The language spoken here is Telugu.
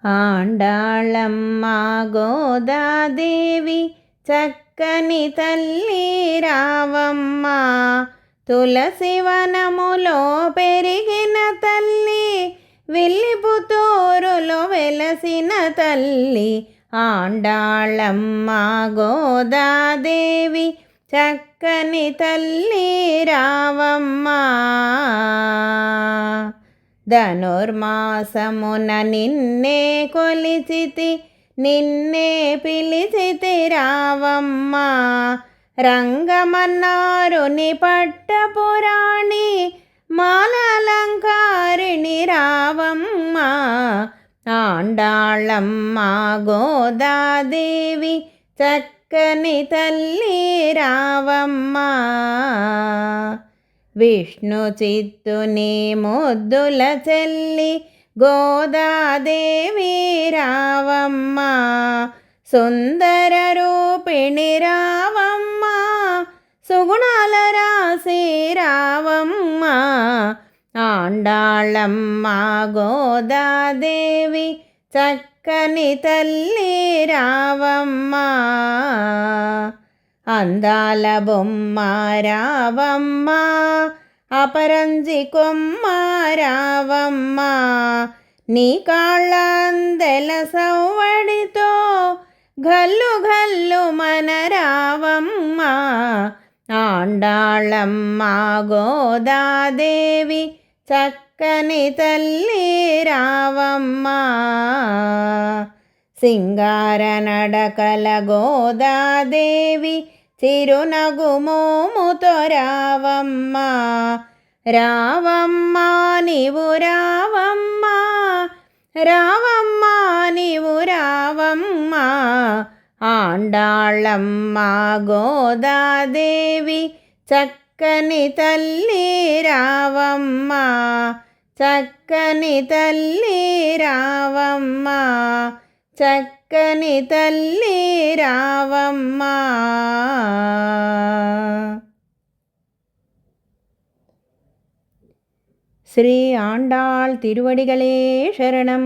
ఆండాళమ్మ గోదాదేవి చక్కని తల్లి రావమ్మ, తులసి వనములో పెరిగిన తల్లి, విల్లిపుతూరులో వెలసిన తల్లి. ఆండాళమ్మ గోదాదేవి చక్కని తల్లి రావమ్మ. ధనుర్మాసమున నిన్నే కొలిచితి, నిన్నే పిలిచితి రావమ్మ. రంగమన్నారుని పట్టపురాణి, మాలలంకారిణి రావమ్మ. ఆండాళమ్మ గోదాదేవి చక్కని తల్లి రావమ్మ. విష్ణు చిత్తుని ముద్దుల చెల్లి గోదాదేవి రావమ్మ. సుందర రూపిణి రావమ్మ, సుగుణాల రాశి రావమ్మ. ఆండాళమ్మ గోదాదేవి చక్కని తల్లి రావమ్మ. అందాల బొమ్మ రావమ్మ, అపరంజి కొమ్మ రావమ్మ. నీ కాళ్ళ అందెల సవ్వడితో గల్లు గల్లు మన రావమ్మ. ఆండాళమ్మ గోదాదేవి చక్కని తల్లి రావమ్మ. సింగార నడకల గోదాదేవి చిరునగు మోముతో రావమ్మ. రావమ్మ నీవు రావమ్మ, రావమ్మ నీవు రావమ్మ. ఆండాళమ్మ గోదాదేవి చక్కని తల్లి రావమ్మ. చక్కని తల్లి రావమ్మ, చక్కని తల్లి రావమ్మ. శ్రీ ఆండాళ్ తిరువడిகளே శరణం.